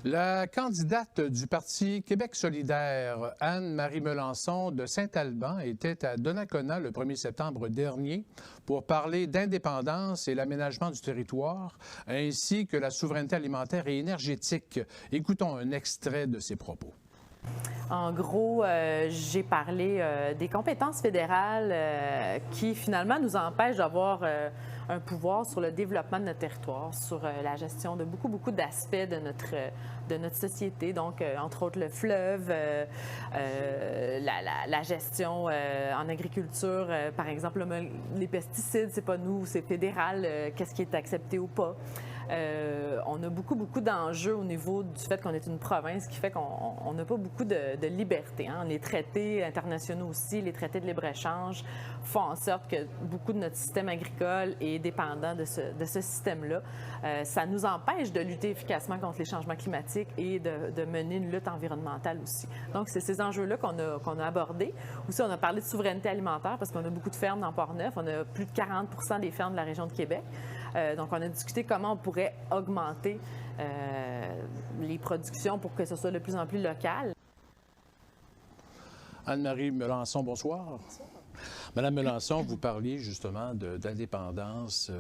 La candidate du Parti Québec solidaire, Anne-Marie Melançon de Saint-Alban, était à Donnacona le 1er septembre dernier pour parler d'indépendance et l'aménagement du territoire, ainsi que la souveraineté alimentaire et énergétique. Écoutons un extrait de ses propos. En gros, j'ai parlé des compétences fédérales qui, finalement, nous empêchent d'avoir un pouvoir sur le développement de notre territoire, sur la gestion de beaucoup d'aspects de notre société. Donc, entre autres, le fleuve, la gestion en agriculture, par exemple, les pesticides, c'est pas nous, c'est fédéral, qu'est-ce qui est accepté ou pas. On a beaucoup d'enjeux au niveau du fait qu'on est une province qui fait qu'on n'a pas beaucoup de liberté. Hein. Les traités internationaux aussi, les traités de libre-échange font en sorte que beaucoup de notre système agricole est dépendant de ce système-là. Ça nous empêche de lutter efficacement contre les changements climatiques et de mener une lutte environnementale aussi. Donc, c'est ces enjeux-là qu'on a abordés. Aussi, on a parlé de souveraineté alimentaire parce qu'on a beaucoup de fermes dans Port-Neuf. On a plus de 40% des fermes de la région de Québec. Donc, on a discuté comment on pourrait augmenter les productions pour que ce soit de plus en plus local. Anne-Marie Melançon, bonsoir. Madame Melançon, vous parliez justement d'indépendance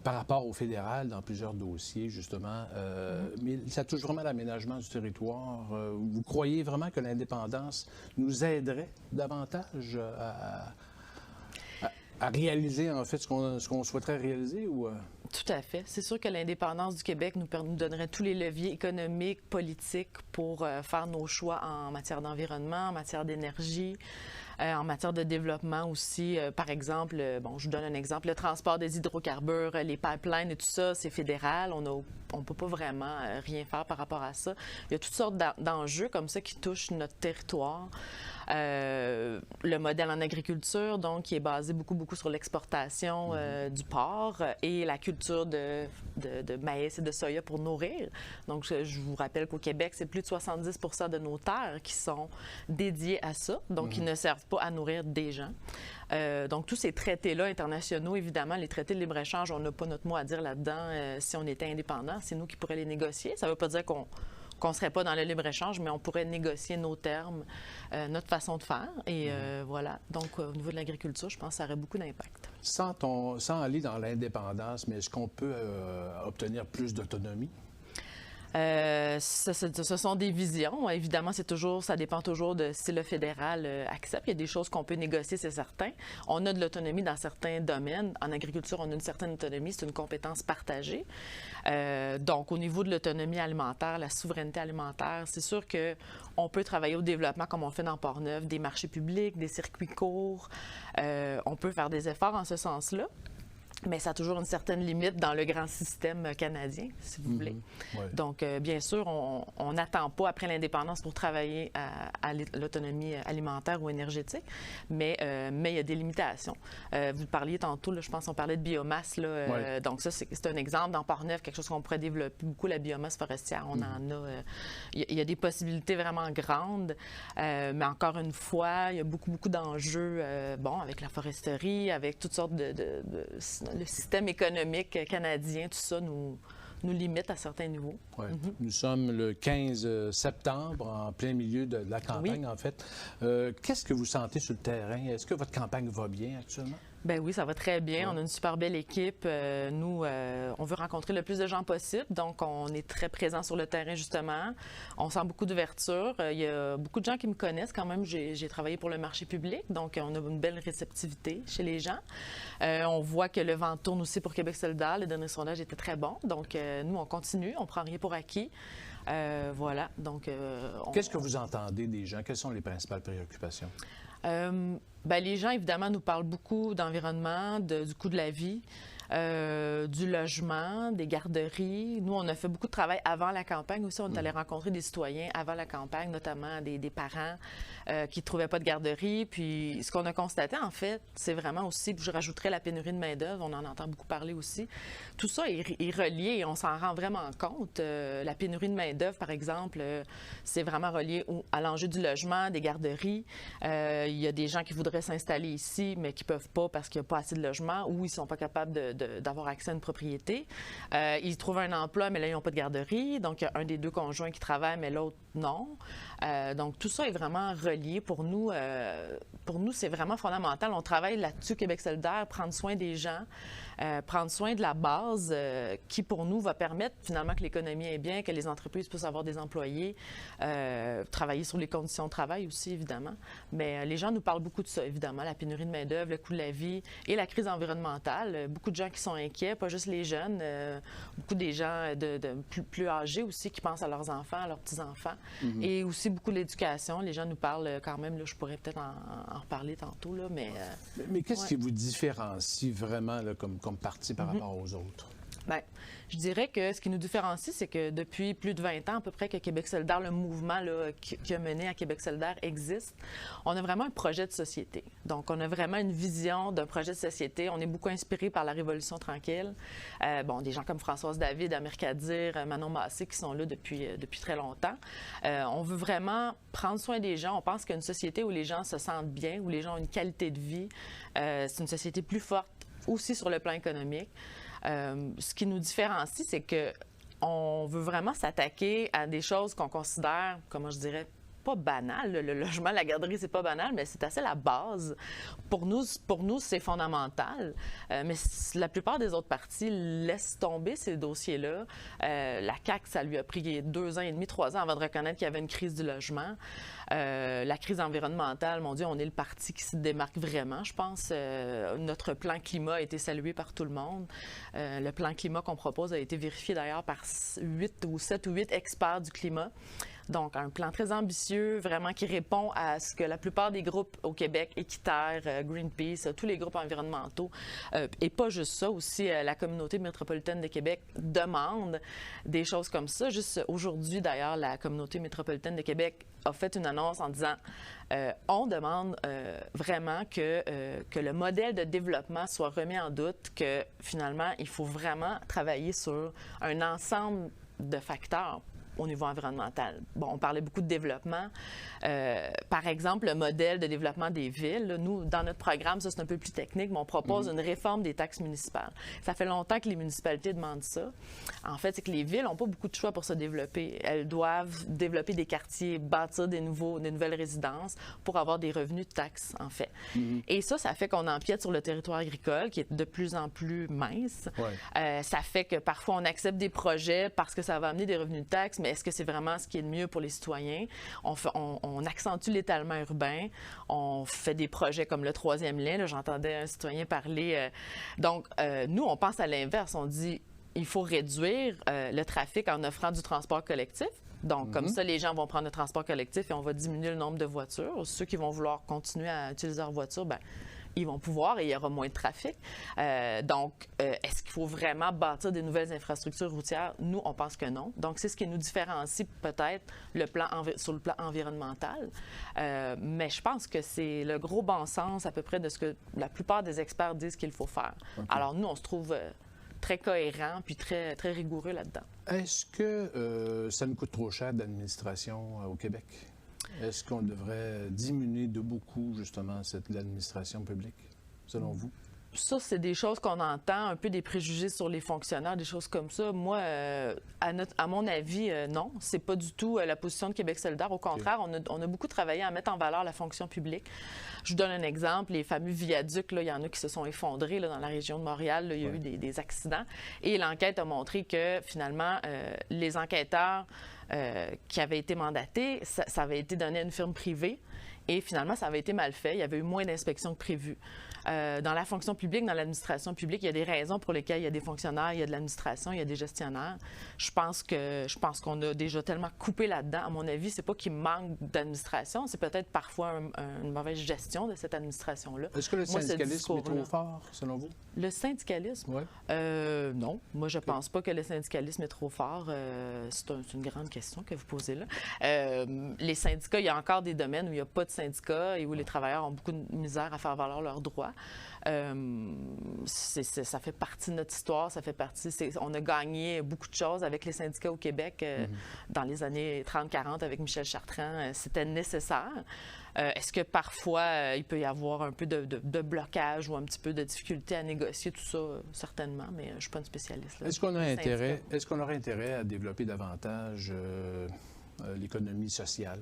par rapport au fédéral dans plusieurs dossiers, justement. Mais ça touche vraiment l'aménagement du territoire. Vous croyez vraiment que l'indépendance nous aiderait davantage à réaliser, en fait, ce qu'on souhaiterait réaliser? Ou Tout à fait. C'est sûr que l'indépendance du Québec nous donnerait tous les leviers économiques, politiques pour faire nos choix en matière d'environnement, en matière d'énergie, en matière de développement aussi. Par exemple, je vous donne un exemple, le transport des hydrocarbures, les pipelines et tout ça, c'est fédéral. On ne peut pas vraiment rien faire par rapport à ça. Il y a toutes sortes d'enjeux comme ça qui touchent notre territoire. Le modèle en agriculture, donc, qui est basé beaucoup sur l'exportation du porc et la culture de maïs et de soya pour nourrir. Donc, je vous rappelle qu'au Québec, c'est plus de 70% de nos terres qui sont dédiées à ça, donc qui ne servent pas à nourrir des gens. Donc, tous ces traités-là internationaux, évidemment, les traités de libre-échange, on n'a pas notre mot à dire là-dedans si on était indépendant. C'est nous qui pourrions les négocier. Ça ne veut pas dire qu'on ne serait pas dans le libre-échange, mais on pourrait négocier nos termes, notre façon de faire. Et voilà. Donc, au niveau de l'agriculture, je pense que ça aurait beaucoup d'impact. Sans aller dans l'indépendance, mais est-ce qu'on peut obtenir plus d'autonomie? Ce sont des visions. Évidemment, ça dépend toujours de si le fédéral accepte. Il y a des choses qu'on peut négocier, c'est certain. On a de l'autonomie dans certains domaines. En agriculture, on a une certaine autonomie. C'est une compétence partagée. Donc, au niveau de l'autonomie alimentaire, la souveraineté alimentaire, c'est sûr qu'on peut travailler au développement comme on fait dans Port-Neuf, des marchés publics, des circuits courts. On peut faire des efforts en ce sens-là. Mais ça a toujours une certaine limite dans le grand système canadien, si vous voulez. Ouais. Donc, bien sûr, on n'attend pas après l'indépendance pour travailler à l'autonomie alimentaire ou énergétique, mais il y a des limitations. Vous parliez tantôt, là, je pense qu'on parlait de biomasse. Là, donc, ça, c'est un exemple. Dans Port-Neuf, quelque chose qu'on pourrait développer beaucoup, la biomasse forestière. On en a. Il y a des possibilités vraiment grandes, mais encore une fois, il y a beaucoup d'enjeux, avec la foresterie, avec toutes sortes le système économique canadien, tout ça nous limite à certains niveaux. Ouais. Nous sommes le 15 septembre, en plein milieu de la campagne, en fait. Qu'est-ce que vous sentez sur le terrain? Est-ce que votre campagne va bien actuellement? Ben oui, ça va très bien. On a une super belle équipe. Nous, on veut rencontrer le plus de gens possible. Donc, on est très présents sur le terrain, justement. On sent beaucoup d'ouverture. Il y a beaucoup de gens qui me connaissent quand même. J'ai travaillé pour le marché public. Donc, on a une belle réceptivité chez les gens. On voit que le vent tourne aussi pour Québec solidaire. Le dernier sondage était très bon. Donc, nous, on continue. On prend rien pour acquis. Voilà. Donc, qu'est-ce que vous entendez des gens? Quelles sont les principales préoccupations? Les gens, évidemment, nous parlent beaucoup d'environnement, du coût de la vie, du logement, des garderies. Nous, on a fait beaucoup de travail avant la campagne aussi. On est allé rencontrer des citoyens avant la campagne, notamment des parents qui ne trouvaient pas de garderie. Puis, ce qu'on a constaté, en fait, c'est vraiment aussi, puis je rajouterais la pénurie de main-d'œuvre, on en entend beaucoup parler aussi. Tout ça est relié et on s'en rend vraiment compte. La pénurie de main-d'œuvre, par exemple, c'est vraiment relié à l'enjeu du logement, des garderies. Il y a des gens qui voudraient s'installer ici, mais qui ne peuvent pas parce qu'il n'y a pas assez de logements ou ils ne sont pas capables d'avoir accès à une propriété. Ils trouvent un emploi, mais là, ils n'ont pas de garderie. Donc, il y a un des deux conjoints qui travaille, mais l'autre, non. Donc, tout ça est vraiment relié pour nous. Pour nous, c'est vraiment fondamental. On travaille là-dessus, Québec solidaire, prendre soin des gens, prendre soin de la base qui, pour nous, va permettre finalement que l'économie est bien, que les entreprises puissent avoir des employés, travailler sur les conditions de travail aussi, évidemment. Mais les gens nous parlent beaucoup de ça, évidemment, la pénurie de main-d'œuvre, le coût de la vie et la crise environnementale. Beaucoup de gens qui sont inquiets, pas juste les jeunes, beaucoup des gens plus âgés aussi qui pensent à leurs enfants, à leurs petits-enfants. Et aussi beaucoup de l'éducation. Les gens nous parlent quand même, là, je pourrais peut-être en reparler tantôt, là, mais... Mais qu'est-ce qui vous différencie vraiment là, comme parti par rapport aux autres? Bien, je dirais que ce qui nous différencie, c'est que depuis plus de 20 ans à peu près que Québec solidaire, le mouvement là, qui a mené à Québec solidaire existe, on a vraiment un projet de société. Donc, on a vraiment une vision d'un projet de société. On est beaucoup inspiré par la Révolution tranquille. Des gens comme Françoise David, Amir Kadir, Manon Massé qui sont là depuis très longtemps. On veut vraiment prendre soin des gens. On pense qu'une société où les gens se sentent bien, où les gens ont une qualité de vie, c'est une société plus forte aussi sur le plan économique. Ce qui nous différencie, c'est qu'on veut vraiment s'attaquer à des choses qu'on considère, comment je dirais, pas banales. Le logement, la garderie, c'est pas banal, mais c'est assez la base. Pour nous c'est fondamental. Mais la plupart des autres partis laissent tomber ces dossiers-là. La CAQ, ça lui a pris 2 ans et demi, 3 ans avant de reconnaître qu'il y avait une crise du logement. La crise environnementale, mon Dieu, on est le parti qui se démarque vraiment, je pense. Notre plan climat a été salué par tout le monde. Le plan climat qu'on propose a été vérifié d'ailleurs par 7 ou 8 experts du climat. Donc, un plan très ambitieux, vraiment qui répond à ce que la plupart des groupes au Québec, Équiterre, Greenpeace, tous les groupes environnementaux, et pas juste ça, aussi la communauté métropolitaine de Québec demande des choses comme ça. Juste aujourd'hui, d'ailleurs, la communauté métropolitaine de Québec a fait une annonce en disant on demande vraiment que le modèle de développement soit remis en doute, que finalement, il faut vraiment travailler sur un ensemble de facteurs au niveau environnemental. Bon, on parlait beaucoup de développement. Par exemple, le modèle de développement des villes. Là, nous, dans notre programme, ça c'est un peu plus technique, mais on propose une réforme des taxes municipales. Ça fait longtemps que les municipalités demandent ça. En fait, c'est que les villes n'ont pas beaucoup de choix pour se développer. Elles doivent développer des quartiers, bâtir des nouvelles résidences pour avoir des revenus de taxes, en fait. Et ça fait qu'on empiète sur le territoire agricole, qui est de plus en plus mince. Ouais. Ça fait que parfois, on accepte des projets parce que ça va amener des revenus de taxes, mais est-ce que c'est vraiment ce qui est le mieux pour les citoyens? On accentue l'étalement urbain. On fait des projets comme le 3e lien. J'entendais un citoyen parler. Nous, on pense à l'inverse. On dit il faut réduire le trafic en offrant du transport collectif. Donc, comme ça, les gens vont prendre le transport collectif et on va diminuer le nombre de voitures. Ceux qui vont vouloir continuer à utiliser leur voiture, bien, ils vont pouvoir et il y aura moins de trafic. Est-ce qu'il faut vraiment bâtir des nouvelles infrastructures routières? Nous, on pense que non. Donc, c'est ce qui nous différencie peut-être sur le plan environnemental. Mais je pense que c'est le gros bon sens à peu près de ce que la plupart des experts disent qu'il faut faire. Okay. Alors, nous, on se trouve très cohérent puis très, très rigoureux là-dedans. Est-ce que ça nous coûte trop cher d'administration au Québec? Est-ce qu'on devrait diminuer de beaucoup, justement, l'administration publique, selon vous? Ça, c'est des choses qu'on entend, un peu des préjugés sur les fonctionnaires, des choses comme ça. Moi, à mon avis, non. C'est pas du tout la position de Québec solidaire. Au contraire, on a beaucoup travaillé à mettre en valeur la fonction publique. Je vous donne un exemple. Les fameux viaducs, là, il y en a qui se sont effondrés là, dans la région de Montréal. Là, il y a eu des accidents. Et l'enquête a montré que, finalement, les enquêteurs qui avaient été mandatés, ça avait été donné à une firme privée. Et finalement, ça avait été mal fait. Il y avait eu moins d'inspections que prévu. Dans la fonction publique, dans l'administration publique, il y a des raisons pour lesquelles il y a des fonctionnaires, il y a de l'administration, il y a des gestionnaires. Je pense qu'on a déjà tellement coupé là-dedans. À mon avis, c'est pas qu'il manque d'administration, c'est peut-être parfois une mauvaise gestion de cette administration-là. Est-ce que le syndicalisme est trop fort, selon vous? Le syndicalisme? Oui. Non. Moi, je pense pas que le syndicalisme est trop fort. C'est une grande question que vous posez là. Les syndicats, il y a encore des domaines où il n'y a pas de syndicats et où les travailleurs ont beaucoup de misère à faire valoir leurs droits. Ça fait partie de notre histoire, ça fait partie. On a gagné beaucoup de choses avec les syndicats au Québec dans les années 30-40 avec Michel Chartrand. C'était nécessaire. Est-ce que parfois, il peut y avoir un peu de blocage ou un petit peu de difficulté à négocier tout ça? Certainement, mais je ne suis pas une spécialiste. Est-ce qu'on aurait intérêt à développer davantage l'économie sociale?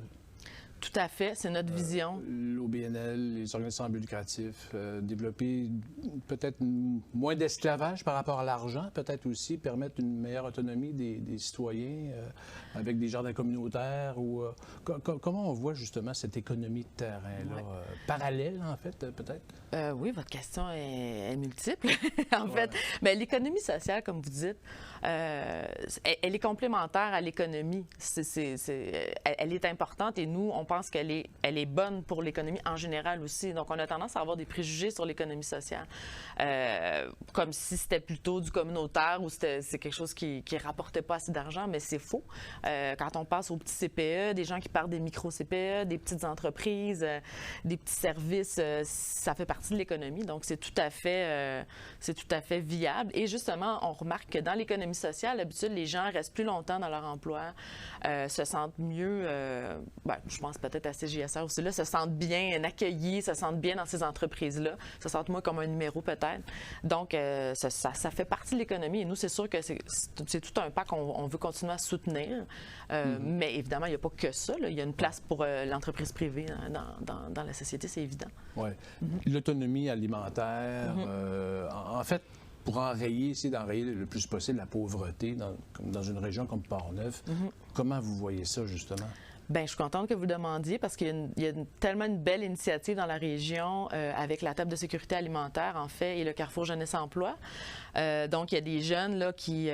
Tout à fait, c'est notre vision. L'OBNL, les organismes sans but lucratif, développer peut-être moins d'esclavage par rapport à l'argent, peut-être aussi permettre une meilleure autonomie des citoyens avec des jardins communautaires. Comment on voit justement cette économie de terrain-là? Parallèle, en fait, peut-être? Oui, votre question est multiple, en fait. Mais l'économie sociale, comme vous dites, elle est complémentaire à l'économie. Elle est importante et nous, on pense qu'elle est bonne pour l'économie en général aussi. Donc, on a tendance à avoir des préjugés sur l'économie sociale, comme si c'était plutôt du communautaire ou c'est quelque chose qui ne rapportait pas assez d'argent, mais c'est faux. Quand on passe aux petits CPE, des gens qui partent des micro-CPE, des petites entreprises, des petits services, ça fait partie de l'économie. Donc, c'est tout à fait viable. Et justement, on remarque que dans l'économie sociale, d'habitude, les gens restent plus longtemps dans leur emploi, se sentent mieux, je pense peut-être à CJSR aussi, là, se sentent bien accueillis, se sentent bien dans ces entreprises-là, se sentent moins comme un numéro peut-être. Donc, ça fait partie de l'économie. Et nous, c'est sûr que c'est tout un pas qu'on veut continuer à soutenir. Mais évidemment, il n'y a pas que ça. Là. Il y a une place pour l'entreprise privée dans la société, c'est évident. Oui. L'autonomie alimentaire, en fait, pour essayer d'enrayer le plus possible la pauvreté dans une région comme Port-Neuf, comment vous voyez ça, justement? Bien, je suis contente que vous demandiez parce qu'il y a tellement une belle initiative dans la région avec la table de sécurité alimentaire, en fait, et le Carrefour Jeunesse Emploi. Donc, il y a des jeunes là, qui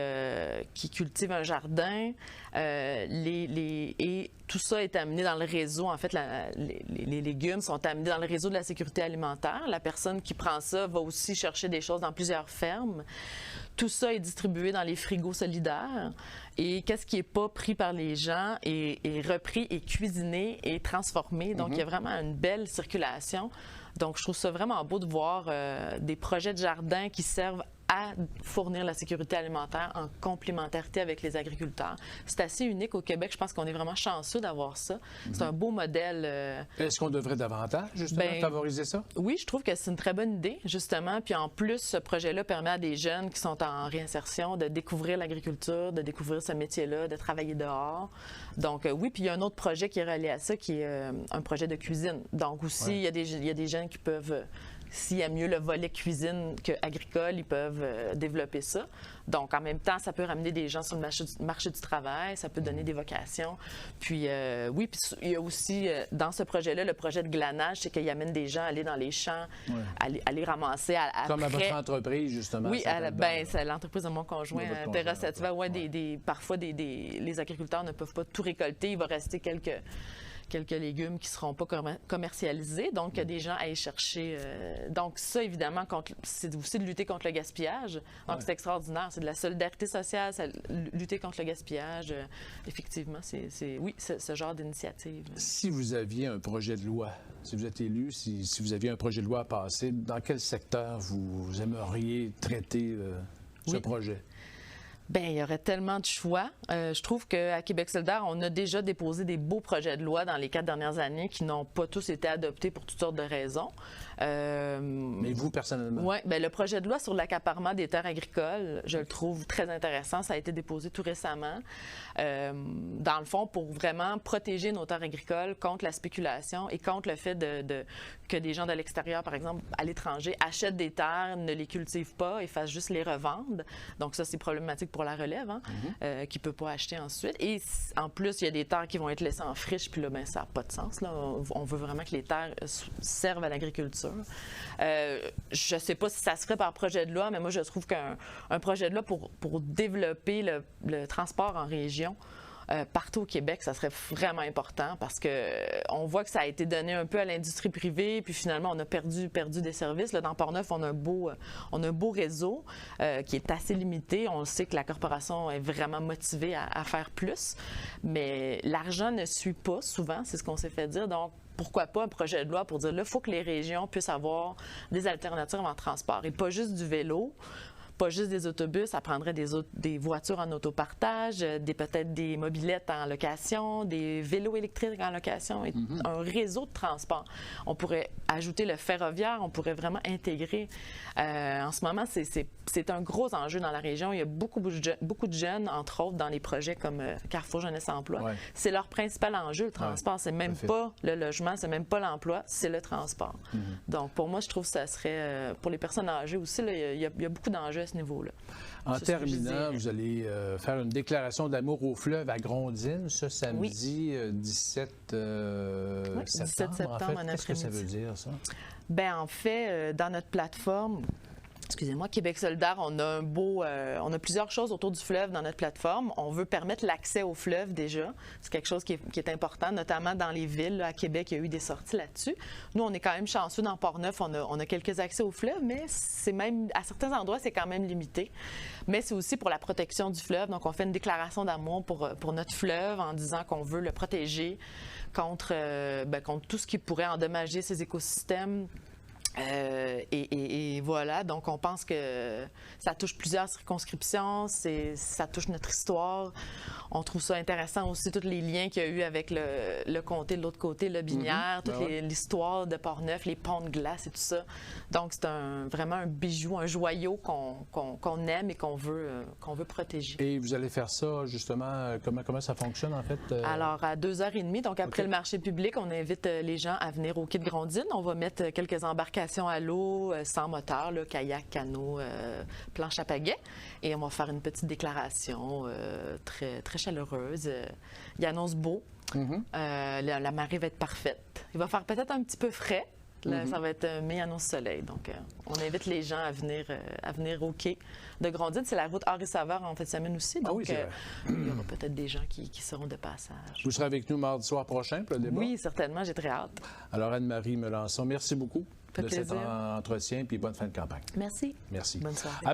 cultivent un jardin et tout ça est amené dans le réseau. En fait, les légumes sont amenés dans le réseau de la sécurité alimentaire. La personne qui prend ça va aussi chercher des choses dans plusieurs fermes. Tout ça est distribué dans les frigos solidaires. Et qu'est-ce qui n'est pas pris par les gens est repris et cuisiné et transformé. Donc, il y a vraiment une belle circulation. Donc, je trouve ça vraiment beau de voir des projets de jardin qui servent à fournir la sécurité alimentaire en complémentarité avec les agriculteurs. C'est assez unique au Québec. Je pense qu'on est vraiment chanceux d'avoir ça. C'est un beau modèle. Est-ce qu'on devrait davantage, justement, favoriser ça? Oui, je trouve que c'est une très bonne idée, justement. Puis en plus, ce projet-là permet à des jeunes qui sont en réinsertion de découvrir l'agriculture, de découvrir ce métier-là, de travailler dehors. Donc oui, puis il y a un autre projet qui est relié à ça, qui est un projet de cuisine. Donc aussi, il y a des jeunes qui peuvent... S'il y a mieux le volet cuisine qu'agricole, ils peuvent développer ça. Donc, en même temps, ça peut ramener des gens sur le marché du travail, ça peut donner des vocations. Puis, oui, puis il y a aussi, dans ce projet-là, le projet de glanage, c'est qu'il amène des gens à aller dans les champs, aller ramasser après... Comme à votre entreprise, justement. Oui, c'est l'entreprise de mon conjoint, Terra Sativa. Parfois, les agriculteurs ne peuvent pas tout récolter. Il va rester quelques légumes qui ne seront pas commercialisés. Donc, il y a des gens à y chercher. Donc, ça, évidemment, c'est aussi de lutter contre le gaspillage. Donc, c'est extraordinaire. C'est de la solidarité sociale, lutter contre le gaspillage. Effectivement, c'est ce genre d'initiative. Si vous aviez un projet de loi, si vous êtes élu, si vous aviez un projet de loi à passer, dans quel secteur vous aimeriez traiter ce projet? Bien, il y aurait tellement de choix. Je trouve qu'à Québec solidaire, on a déjà déposé des beaux projets de loi dans les 4 dernières années qui n'ont pas tous été adoptés pour toutes sortes de raisons. Mais vous, personnellement? Oui, bien, le projet de loi sur l'accaparement des terres agricoles, je le trouve très intéressant. Ça a été déposé tout récemment. Dans le fond, pour vraiment protéger nos terres agricoles contre la spéculation et contre le fait que des gens de l'extérieur, par exemple, à l'étranger, achètent des terres, ne les cultivent pas et fassent juste les revendre. Donc ça, c'est problématique pour la relève, qui ne peut pas acheter ensuite. Et en plus, il y a des terres qui vont être laissées en friche, puis là, ben, ça n'a pas de sens. Là. On veut vraiment que les terres servent à l'agriculture. Je ne sais pas si ça se ferait par projet de loi, mais moi, je trouve qu'un projet de loi pour développer le transport en région, partout au Québec, ça serait vraiment important parce qu'on voit que ça a été donné un peu à l'industrie privée, puis finalement, on a perdu des services. Là, dans Port-Neuf, on a un beau réseau qui est assez limité. On sait que la corporation est vraiment motivée à faire plus, mais l'argent ne suit pas souvent, c'est ce qu'on s'est fait dire. Donc, pourquoi pas un projet de loi pour dire là, il faut que les régions puissent avoir des alternatives en transport et pas juste du vélo. Pas juste des autobus, ça prendrait des voitures en autopartage, peut-être des mobylettes en location, des vélos électriques en location, et un réseau de transport. On pourrait ajouter le ferroviaire, on pourrait vraiment intégrer. En ce moment, c'est un gros enjeu dans la région. Il y a beaucoup de jeunes, entre autres, dans les projets comme Carrefour Jeunesse Emploi. Ouais. C'est leur principal enjeu, le transport. Ouais, c'est même pas le logement, c'est même pas l'emploi, c'est le transport. Donc, pour moi, je trouve que ça serait, pour les personnes âgées aussi, là, il y a beaucoup d'enjeux à ce niveau-là. En terminant, vous allez faire une déclaration d'amour au fleuve à Grondines ce samedi 17 septembre. 17 septembre, en fait. Qu'est-ce que ça veut dire, ça? Bien, en fait, dans notre plateforme, excusez-moi, Québec solidaire, on a plusieurs choses autour du fleuve dans notre plateforme. On veut permettre l'accès au fleuve déjà. C'est quelque chose qui est important, notamment dans les villes. Là, à Québec, il y a eu des sorties là-dessus. Nous, on est quand même chanceux dans Port-Neuf. On a quelques accès au fleuve, mais c'est même, à certains endroits, c'est quand même limité. Mais c'est aussi pour la protection du fleuve. Donc, on fait une déclaration d'amour pour notre fleuve en disant qu'on veut le protéger contre tout ce qui pourrait endommager ses écosystèmes. Et voilà, donc on pense que ça touche plusieurs circonscriptions, ça touche notre histoire. On trouve ça intéressant aussi, tous les liens qu'il y a eu avec le comté de l'autre côté, le Binière, toute l'histoire de Port-Neuf, les ponts de glace et tout ça. Donc c'est vraiment un bijou, un joyau qu'on aime et qu'on veut protéger. Et vous allez faire ça justement, comment ça fonctionne en fait? Alors à 2h30, donc après le marché public, on invite les gens à venir au quai de Grondines. On va mettre quelques embarcations à l'eau, sans moteur, là, kayak, canot, planche à pagaie. Et on va faire une petite déclaration très, très chaleureuse. Il annonce beau. La marée va être parfaite. Il va faire peut-être un petit peu frais. Là, ça va être mai, annonce soleil. Donc, on invite les gens à venir au quai de Grondines. C'est la route Henri-Savard en fin de semaine aussi. Donc, il y aura peut-être des gens qui seront de passage. Vous serez avec nous mardi soir prochain pour le débat? Oui, certainement. J'ai très hâte. Alors, Anne-Marie Melançon, merci beaucoup de cet entretien et bonne fin de campagne. Merci. Merci. Bonne soirée.